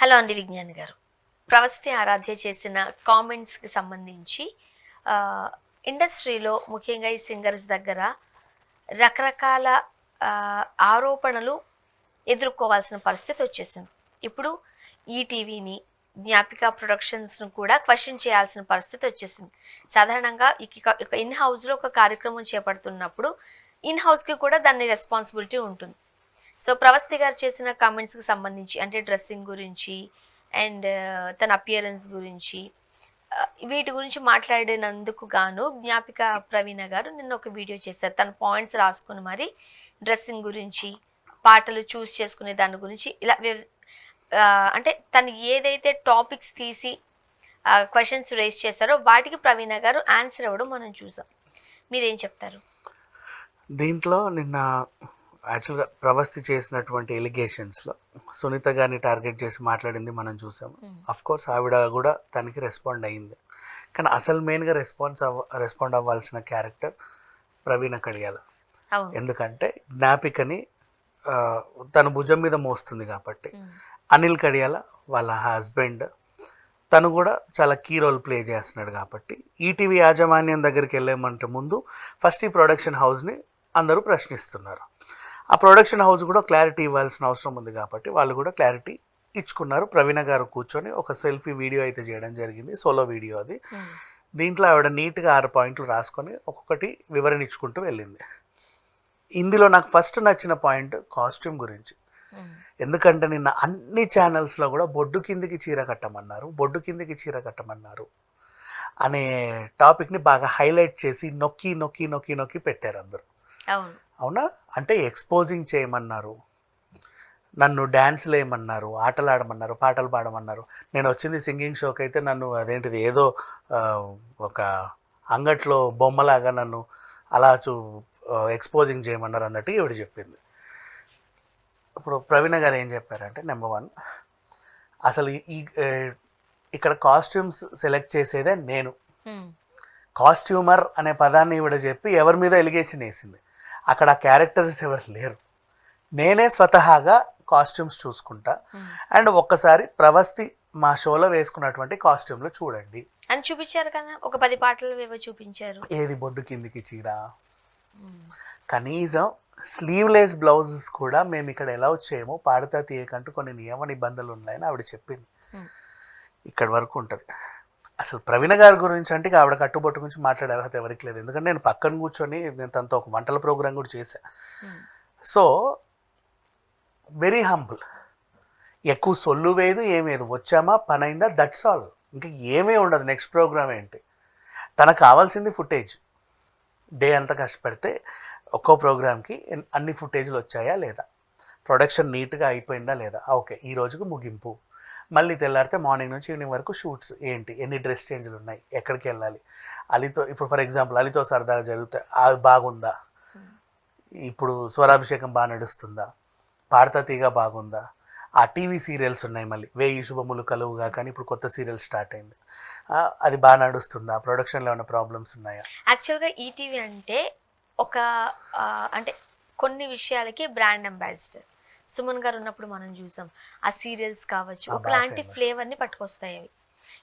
Hello అండి విజ్ఞాన్ గారు. ప్రవస్తి ఆరాధ్య చేసిన కామెంట్స్‌కి సంబంధించి ఇండస్ట్రీలో ముఖ్యంగా ఈ సింగర్స్ దగ్గర రకరకాల ఆరోపణలు ఎదుర్కోవాల్సిన పరిస్థితి వచ్చేసింది. ఇప్పుడు ఈటీవీని, జ్ఞాపిక ప్రొడక్షన్స్‌ను కూడా క్వెషన్ చేయాల్సిన పరిస్థితి వచ్చేసింది. సాధారణంగా ఇక ఇన్ హౌస్‌లో ఒక కార్యక్రమం చేపడుతున్నప్పుడు ఇన్ హౌస్‌కి కూడా దాని రెస్పాన్సిబిలిటీ ఉంటుంది. సో ప్రవస్తి గారు చేసిన కామెంట్స్కి సంబంధించి అంటే డ్రెస్సింగ్ గురించి అండ్ తన అపియరెన్స్ గురించి వీటి గురించి మాట్లాడినందుకు గాను జ్ఞాపిక ప్రవీణ గారు నిన్న ఒక వీడియో చేశారు. తన పాయింట్స్ రాసుకుని మరి డ్రెస్సింగ్ గురించి, పాటలు చూస్ చేసుకునే దాని గురించి ఇలా అంటే తను ఏదైతే టాపిక్స్ తీసి క్వశ్చన్స్ రేస్ చేశారో వాటికి ప్రవీణ గారు ఆన్సర్ ఇవ్వడం మనం చూసాం. మీరేం చెప్తారు? దీంట్లో నిన్న యాక్చువల్గా ప్రవస్తి చేసినటువంటి ఎలిగేషన్స్లో సునీత గారిని టార్గెట్ చేసి మాట్లాడింది మనం చూసాము. కోర్స్ ఆవిడ కూడా దానికి రెస్పాండ్ అయ్యింది. కానీ అసలు మెయిన్గా రెస్పాండ్ అవ్వాల్సిన క్యారెక్టర్ ప్రవీణ కడియాల. ఎందుకంటే జ్ఞాపికని తన భుజం మీద మోస్తుంది కాబట్టి. అనిల్ కడియాల వాళ్ళ హస్బెండ్, తను కూడా చాలా కీ రోల్ ప్లే చేస్తున్నాడు కాబట్టి ఈటీవీ యాజమాన్యం దగ్గరికి వెళ్ళేమంటే ముందు ఫస్ట్ ఈ ప్రొడక్షన్ హౌస్ని అందరూ ప్రశ్నిస్తున్నారు. ఆ ప్రొడక్షన్ హౌస్ కూడా క్లారిటీ ఇవ్వాల్సిన అవసరం ఉంది కాబట్టి వాళ్ళు కూడా క్లారిటీ ఇచ్చుకున్నారు. ప్రవీణ గారు కూర్చొని ఒక సెల్ఫీ వీడియో అయితే చేయడం జరిగింది, సోలో వీడియో అది. దీంట్లో ఆవిడ నీట్గా 6 పాయింట్లు రాసుకొని ఒక్కొక్కటి వివరణ ఇచ్చుకుంటూ వెళ్ళింది. ఇందులో నాకు ఫస్ట్ నచ్చిన పాయింట్ కాస్ట్యూమ్ గురించి. ఎందుకంటే నిన్న అన్ని ఛానల్స్లో కూడా బొడ్డు కిందికి చీర కట్టమన్నారు అనే టాపిక్ని బాగా హైలైట్ చేసి నొక్కి నొక్కి నొక్కి నొక్కి పెట్టారు అందరూ. అవునా, అంటే ఎక్స్పోజింగ్ చేయమన్నారు, నన్ను డ్యాన్స్లు వేయమన్నారు, ఆటలు ఆడమన్నారు, పాటలు పాడమన్నారు. నేను వచ్చింది సింగింగ్ షోకి అయితే నన్ను అదేంటిది ఏదో ఒక అంగట్లో బొమ్మలాగా నన్ను అలా ఎక్స్పోజింగ్ చేయమన్నారు అన్నట్టు ఈవిడ చెప్పింది. ఇప్పుడు ప్రవీణ గారు ఏం చెప్పారంటే, నెంబర్ 1 అసలు ఇక్కడ కాస్ట్యూమ్స్ సెలెక్ట్ చేసేదే నేను. కాస్ట్యూమర్ అనే పదాన్ని ఈవిడ చెప్పి ఎవరి మీద ఎలిగేషన్ వేసింది. అక్కడ ఆ క్యారెక్టర్స్ ఎవరు లేరు, నేనే స్వతహాగా కాస్ట్యూమ్స్ చూసుకుంటా. అండ్ ఒక్కసారి ప్రవస్తి మా షోలో వేసుకున్నటువంటి కాస్ట్యూమ్లు చూడండి అని చూపించారు కదా, ఒక 10 పాటలు చూపించారు. ఏది బొడ్డు కిందికి చీర, కనీసం స్లీవ్లెస్ బ్లౌజెస్ కూడా మేము ఇక్కడ ఎలా వచ్చేమో పాడతా తీయకంటూ కొన్ని నియమ నిబంధనలు ఉన్నాయని ఆవిడ చెప్పింది. ఇక్కడి వరకు ఉంటుంది. అసలు ప్రవీణ గారి గురించి అంటే ఆవిడ కట్టుబొట్టు గురించి మాట్లాడే అర్హత ఎవరికి లేదు. ఎందుకంటే నేను పక్కన కూర్చొని నేను తనతో ఒక వంటల ప్రోగ్రాం కూడా చేశాను. సో వెరీ హంబుల్, ఎక్కువ సొల్లు వేయదు, ఏమేదు, వచ్చామా పని అయిందా, దట్స్ ఆల్. ఇంకా ఏమీ ఉండదు. నెక్స్ట్ ప్రోగ్రామ్ ఏంటి, తనకు కావాల్సింది ఫుటేజ్. డే అంతా కష్టపడితే ఒక్కో ప్రోగ్రామ్కి అన్ని ఫుటేజ్లు వచ్చాయా లేదా, ప్రొడక్షన్ నీట్గా అయిపోయిందా లేదా, ఓకే ఈ రోజుకు ముగింపు. మళ్ళీ తెల్లారితే మార్నింగ్ నుంచి ఈవినింగ్ వరకు షూట్స్ ఏంటి, ఎన్ని డ్రెస్ చేంజ్లు ఉన్నాయి, ఎక్కడికి వెళ్ళాలి, అలితో ఇప్పుడు ఫర్ ఎగ్జాంపుల్ అలితో సరదాగా జరుగుతాయి, అది బాగుందా, ఇప్పుడు స్వరాభిషేకం బాగా నడుస్తుందా, పాడతా తీగ బాగుందా, ఆ టీవీ సీరియల్స్ ఉన్నాయి మళ్ళీ వేయి శుభములు కలువుగా, కానీ ఇప్పుడు కొత్త సీరియల్ స్టార్ట్ అయింది, అది బాగా నడుస్తుందా, ప్రొడక్షన్లో ఏమైనా ప్రాబ్లమ్స్ ఉన్నాయా. యాక్చువల్గా ఈటీవీ అంటే ఒక అంటే కొన్ని విషయాలకి బ్రాండ్ అంబాసిడర్. సుమన్ గారు ఉన్నప్పుడు మనం చూసాం ఆ సీరియల్స్ కావచ్చు, ఒకలాంటి ఫ్లేవర్ని పట్టుకొస్తాయి అవి.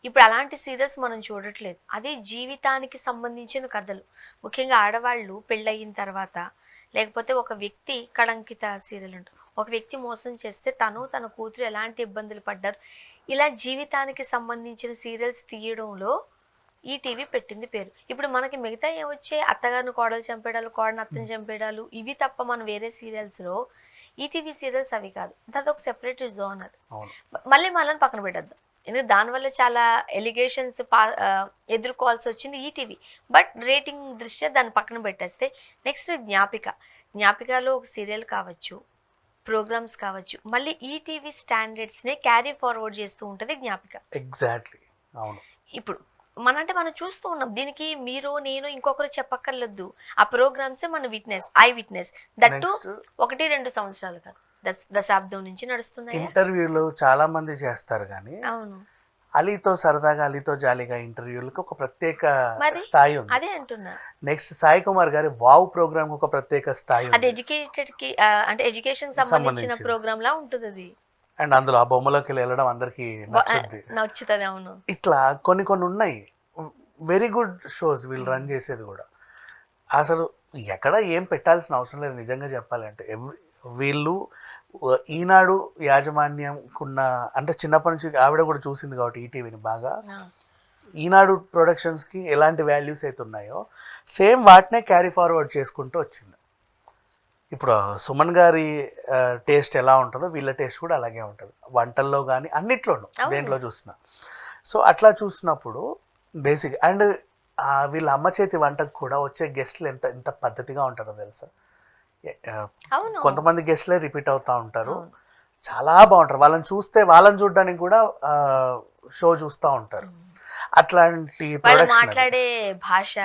ఇప్పుడు అలాంటి సీరియల్స్ మనం చూడట్లేదు. అది జీవితానికి సంబంధించిన కథలు. ముఖ్యంగా ఆడవాళ్ళు పెళ్ళయిన తర్వాత, లేకపోతే ఒక వ్యక్తి కళంకిత సీరియల్ ఉంటుంది, ఒక వ్యక్తి మోసం చేస్తే తన కూతురు ఎలాంటి ఇబ్బందులు పడ్డారు, ఇలా జీవితానికి సంబంధించిన సీరియల్స్ తీయడంలో ఈటీవీ పెట్టింది పేరు. ఇప్పుడు మనకి మిగతా ఏమొచ్చే అత్తగారిని కోడలు చంపేడాలు, కోడని అత్తని చంపేడాలు, ఇవి తప్ప మనం వేరే సీరియల్స్లో ఈటీవీ సీరియల్స్ అవి కాదు. దాని ఒక సెపరేట్ జోనర్. మళ్ళీ మనల్ని పక్కన పెట్టద్దాం, ఎందుకంటే దానివల్ల చాలా ఎలిగేషన్స్ ఎదుర్కోవాల్సి వచ్చింది ఈటీవీ. బట్ రేటింగ్ దృష్ట్యా దాన్ని పక్కన పెట్టేస్తే నెక్స్ట్ జ్ఞాపికలో ఒక సీరియల్ కావచ్చు, ప్రోగ్రామ్స్ కావచ్చు, మళ్ళీ ఈటీవీ స్టాండర్డ్స్నే క్యారీ ఫార్వర్డ్ చేస్తూ ఉంటుంది జ్ఞాపిక. ఎగ్జాక్ట్లీ, అవును. ఇప్పుడు మనం చూస్తూ ఉన్నాం. దీనికి మీరు నేను ఇంకొకరు చెప్పక్కర్లేదు. ఆ ప్రోగ్రామ్సే మన ఐ విట్నెస్ దట్టు 1-2 సంవత్సరాలు కాదు, దశాబ్దం నుంచి నడుస్తున్నాయి. ఇంటర్వ్యూలు చాలా మంది చేస్తారు కానీ అవును, అలీతో సరదాగా అలీతో జాలీగా ఇంటర్వ్యూలకు ఒక ప్రత్యేక స్థాయి ఉంది. అదే అంటున్నా. నెక్స్ట్ సాయి కుమార్ గారి వావ్ ప్రోగ్రామ్ ఒక ప్రత్యేక స్థాయి. అది ఎడ్యుకేటెడ్ కి అంటే ఎడ్యుకేషన్ సంబంధించిన ప్రోగ్రామ్ లా ఉంటుంది అది. అండ్ అందులో ఆ బొమ్మలోకి వెళ్ళడం అందరికీ నచ్చుద్ది. నచ్చుతుంది. అవును. ఇట్లా కొన్ని కొన్ని ఉన్నాయి వెరీ గుడ్ షోస్ వీళ్ళు రన్ చేసేది కూడా. అసలు ఎక్కడ ఏం పెట్టాల్సిన అవసరం లేదు నిజంగా చెప్పాలంటే. వీళ్ళు ఈనాడు యాజమాన్యంకున్న అంటే చిన్నప్పటి నుంచి ఆవిడ కూడా చూసింది కాబట్టి ఈటీవీని బాగా, ఈనాడు ప్రొడక్షన్స్కి ఎలాంటి వాల్యూస్ అయితే ఉన్నాయో సేమ్ వాటినే క్యారీ ఫార్వర్డ్ చేసుకుంటూ వచ్చింది. ఇప్పుడు సుమన్ గారి టేస్ట్ ఎలా ఉంటుందో వీళ్ళ టేస్ట్ కూడా అలాగే ఉంటుంది వంటల్లో కానీ అన్నిట్లోనూ దేంట్లో చూసినా. సో అట్లా చూసినప్పుడు బేసిక్ అండ్ వీళ్ళ అమ్మ చేతి వంటకు కూడా వచ్చే గెస్ట్లు ఎంత ఎంత పద్ధతిగా ఉంటారో తెలుసా. కొంతమంది గెస్ట్లే రిపీట్ అవుతూ ఉంటారు, చాలా బాగుంటారు. వాళ్ళని చూస్తే వాళ్ళని చూడడానికి కూడా షో చూస్తూ ఉంటారు. అట్లాంటి మాట్లాడే భాష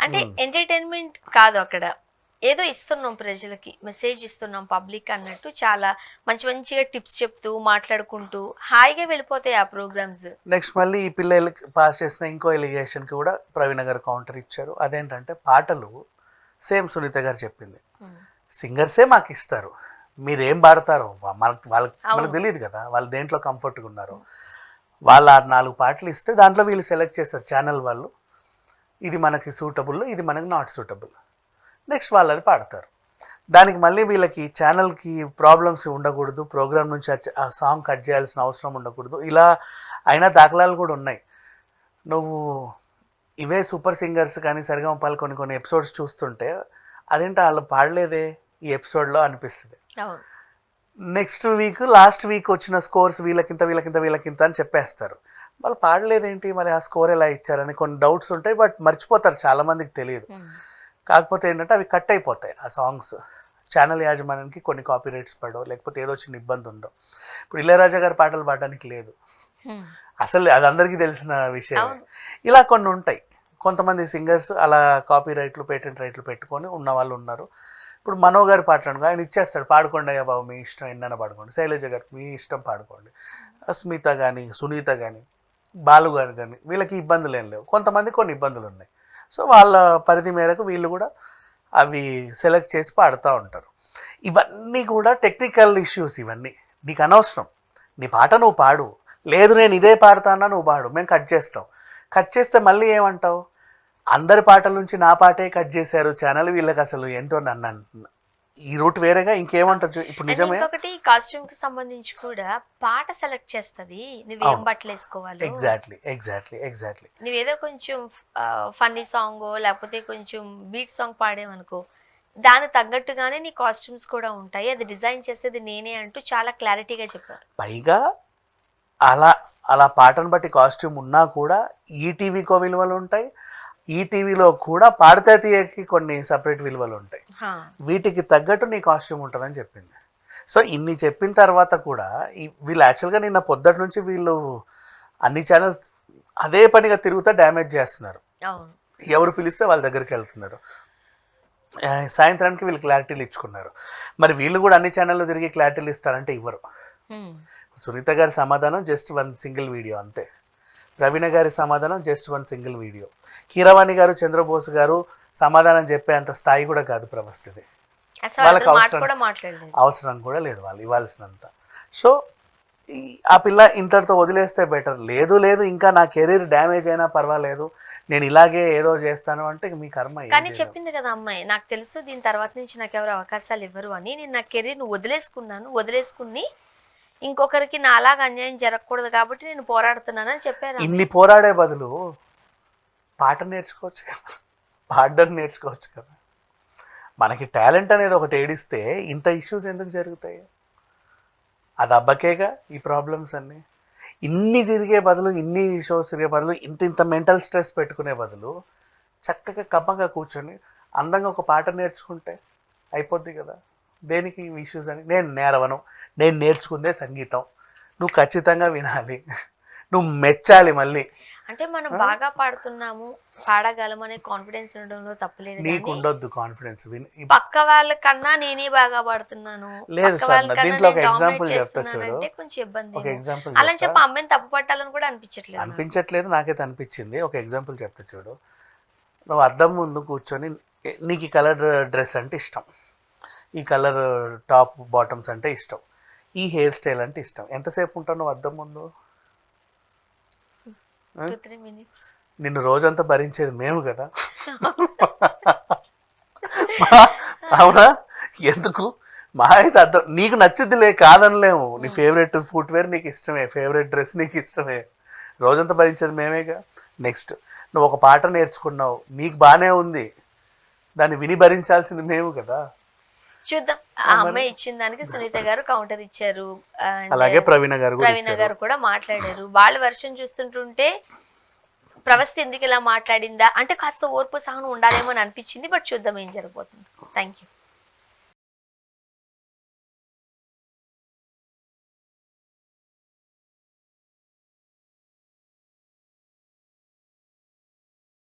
అంటే ఎంటర్టైన్మెంట్ కాదు, అక్కడ ఏదో ఇస్తున్నాం ప్రజలకి, మెసేజ్ ఇస్తున్నాం పబ్లిక్ అన్నట్టు చాలా మంచి మంచిగా టిప్స్ చెప్తూ మాట్లాడుకుంటూ హాయిగా వెళ్ళిపోతాయి ఆ ప్రోగ్రామ్స్. నెక్స్ట్ మళ్ళీ ఈ పిల్లలకి పాస్ చేసిన ఇంకో ఎలిగేషన్కి కూడా ప్రవీణ గారు కౌంటర్ ఇచ్చారు. అదేంటంటే పాటలు సేమ్ సునీత గారు చెప్పింది, సింగర్సే మాకు ఇస్తారు, మీరేం పాడతారో వాళ్ళకి తెలియదు కదా, వాళ్ళు దేంట్లో కంఫర్ట్గా ఉన్నారు. వాళ్ళు 4 పాటలు ఇస్తే దాంట్లో వీళ్ళు సెలెక్ట్ చేస్తారు ఛానల్ వాళ్ళు, ఇది మనకి సూటబుల్, ఇది మనకి నాట్ సూటబుల్. నెక్స్ట్ వాళ్ళు అది పాడతారు. దానికి మళ్ళీ వీళ్ళకి ఛానల్కి ప్రాబ్లమ్స్ ఉండకూడదు, ప్రోగ్రామ్ నుంచి ఆ సాంగ్ కట్ చేయాల్సిన అవసరం ఉండకూడదు, ఇలా అయినా దాఖలాలు కూడా ఉన్నాయి. నువ్వు ఇవే సూపర్ సింగర్స్ కానీ సరిగమపాలు కొన్ని ఎపిసోడ్స్ చూస్తుంటే అదేంటో వాళ్ళు పాడలేదే ఈ ఎపిసోడ్లో అనిపిస్తుంది. నెక్స్ట్ వీక్ లాస్ట్ వీక్ వచ్చిన స్కోర్స్ వీళ్ళకింత అని చెప్పేస్తారు. వాళ్ళు పాడలేదేంటి మరి ఆ స్కోర్ ఎలా ఇచ్చారని కొన్ని డౌట్స్ ఉంటాయి. బట్ మర్చిపోతారు, చాలామందికి తెలియదు. కాకపోతే ఏంటంటే అవి కట్ అయిపోతాయి ఆ సాంగ్స్. ఛానల్ యాజమాన్యానికి కొన్ని కాపీ రైట్స్ పడో లేకపోతే ఏదో చిన్న ఇబ్బంది ఉండవు. ఇప్పుడు ఇళయరాజా గారి పాటలు పాడడానికి లేదు, అసలు అది అందరికీ తెలిసిన విషయం. ఇలా కొన్ని ఉంటాయి. కొంతమంది సింగర్స్ అలా కాపీ రైట్లు పేటెంట్ రైట్లు పెట్టుకొని ఉన్న వాళ్ళు ఉన్నారు. ఇప్పుడు మనో గారి పాటలు అనుకో, ఆయన ఇచ్చేస్తాడు, పాడుకోండి అయ్యా బాబు మీ ఇష్టం, ఎన్నైనా పాడుకోండి. శైలజ గారికి మీ ఇష్టం పాడుకోండి. స్మిత కానీ సునీత కానీ బాలు గారు కానీ వీళ్ళకి ఇబ్బందులు ఏం లేవు. కొంతమంది కొన్ని ఇబ్బందులు ఉన్నాయి. సో వాళ్ళ పరిధి మేరకు వీళ్ళు కూడా అవి సెలెక్ట్ చేసి పాడుతూ ఉంటారు. ఇవన్నీ కూడా టెక్నికల్ ఇష్యూస్, ఇవన్నీ నీకు అనవసరం. నీ పాట నువ్వు పాడు, లేదు నేను ఇదే పాడుతానా నువ్వు పాడు, మేము కట్ చేస్తాం. కట్ చేస్తే మళ్ళీ ఏమంటావు, అందరి పాటల నుంచి నా పాటే కట్ చేశారు ఛానల్, వీళ్ళకి అసలు ఏంటో నన్ను అంటున్నా. ఈ రూట్ వేరేగా ఇంకేమంటారు. ఇప్పుడు నిజమే ఒకటి కాస్ట్యూమ్ కి సంబంధించి కూడా పాట సెలెక్ట్ చేస్తుంది, నువ్వేం బట్టలు వేసుకోవాలి. ఎగ్జాక్ట్లీ నువ్వేదో కొంచెం ఫన్నీ సాంగ్ లేకపోతే కొంచెం బీట్ సాంగ్ పాడేవనుకో, దానికి తగ్గట్టుగానే నీ కాస్ట్యూమ్స్ కూడా ఉంటాయి, అది డిజైన్ చేసేది నేనే అంటూ చాలా క్లారిటీగా చెప్పారు. పైగా అలా పాటను బట్టి కాస్ట్యూమ్ ఉన్నా కూడా ఈటీవీకో విలువలు ఉంటాయి, ఈటీవీలో కూడా పాడితే తీయకి కొన్ని సపరేట్ విలువలు ఉంటాయి. వీటికి తగ్గట్టు నీ కాస్ట్యూమ్ ఉంటుందని చెప్పింది. సో ఇన్ని చెప్పిన తర్వాత కూడా వీళ్ళు యాక్చువల్గా నిన్న పొద్దుటి నుంచి వీళ్ళు అన్ని ఛానల్స్ అదే పనిగా తిరుగుతా డ్యామేజ్ చేస్తున్నారు. ఎవరు పిలిస్తే వాళ్ళ దగ్గరికి వెళ్తున్నారు. సాయంత్రానికి వీళ్ళు క్లారిటీలు ఇచ్చుకున్నారు. మరి వీళ్ళు కూడా అన్ని ఛానల్లో తిరిగి క్లారిటీలు ఇస్తారంటే ఇవ్వరు. సునీత గారి సమాధానం జస్ట్ 1 సింగిల్ వీడియో అంతే. ప్రవీణ గారి సమాధానం జస్ట్ 1 సింగిల్ వీడియో. కీరవాణి గారు చంద్రబోస్ గారు సమాధానం చెప్పేంత స్థాయి కూడా కాదు ప్రభస్థితి. వాళ్ళకి అవసరం కూడా లేదు వాళ్ళు ఇవ్వాల్సినంత. సో ఆ పిల్ల ఇంతటితో వదిలేస్తే బెటర్. లేదు ఇంకా నా కెరీర్ డ్యామేజ్ అయినా పర్వాలేదు, నేను ఇలాగే ఏదో చేస్తాను అంటే మీ కర్మ. కానీ చెప్పింది కదా అమ్మాయి, నాకు తెలుసు దీని తర్వాత నుంచి నాకు ఎవరు అవకాశాలు ఇవ్వరు అని, నేను నా కెరీర్ వదిలేసుకుని ఇంకొకరికి నా అలాగ అన్యాయం జరగకూడదు కాబట్టి నేను పోరాడుతున్నానని చెప్పారు. ఇన్ని పోరాడే బదులు పాట నేర్చుకోవచ్చు కదా, పాడడం నేర్చుకోవచ్చు కదా. మనకి టాలెంట్ అనేది ఒకటి ఏడిస్తే ఇంత ఇష్యూస్ ఎందుకు జరుగుతాయి? అది అబ్బకేగా ఈ ప్రాబ్లమ్స్ అన్నీ. ఇన్ని తిరిగే బదులు, ఇన్ని షోస్ తిరిగే బదులు, ఇంత మెంటల్ స్ట్రెస్ పెట్టుకునే బదులు చక్కగా కమ్మగా కూర్చొని అందంగా ఒక పాట నేర్చుకుంటే అయిపోద్ది కదా. దేనికి ఇష్యూస్ అని? నేను నేర్వను, నేను నేర్చుకుందే సంగీతం, నువ్వు ఖచ్చితంగా వినాలి, నువ్వు మెచ్చాలి. మళ్ళీ అంటే మనం బాగా పాడుతున్నాము, పాడగలమనే కాన్ఫిడెన్స్ ఉండడంలో తప్పలేదు. నీకు ఉండొద్దు కాన్ఫిడెన్స్. పక్క వాళ్ళ కన్నా నేనే బాగా పాడుతున్నాను, లేదు సార్. దీంట్లో ఒక ఎగ్జాంపుల్ చెప్తా చూడు. కొంచెం ఇబ్బంది. ఒక ఎగ్జాంపుల్ అలా చెప్పి అమ్మాయిని తప్పు పట్టాలని కూడా అనిపించట్లేదు. నాకైతే అనిపించింది. ఒక ఎగ్జాంపుల్ చెప్తా చూడు. నువ్వు అద్దం ముందు కూర్చొని నీకు ఈ కలర్ డ్రెస్ అంటే ఇష్టం, ఈ కలర్ టాప్ బాటమ్స్ అంటే ఇష్టం, ఈ హెయిర్ స్టైల్ అంటే ఇష్టం. ఎంతసేపు ఉంటావు నువ్వు అద్దం ముందు? 2-3 minutes. నిన్ను రోజంతా భరించేది మేము కదా. అవునా? ఎందుకు మా అయితే అర్థం నీకు నచ్చుద్దిలే, కాదనలేము. నీ ఫేవరెట్ ఫుట్వేర్ నీకు ఇష్టమే, ఫేవరెట్ డ్రెస్ నీకు ఇష్టమే, రోజంతా భరించేది మేమేగా. నెక్స్ట్ నువ్వు ఒక పాట నేర్చుకున్నావు, నీకు బాగానే ఉంది, దాన్ని విని భరించాల్సింది మేము కదా. చూద్దాం. ఆ అమ్మాయి ఇచ్చిన దానికి సునీత గారు కౌంటర్ ఇచ్చారు, అలాగే ప్రవీణ గారు కూడా మాట్లాడారు. వాళ్ళ వర్షన్ చూస్తుంటుంటే ప్రవస్తి ఎందుకు ఇలా మాట్లాడిందా అంటే కాస్త ఓర్పు సహనం ఉండాలేమో అని అనిపించింది. బట్ చూద్దాం ఏం జరగబోతుంది. Thank you.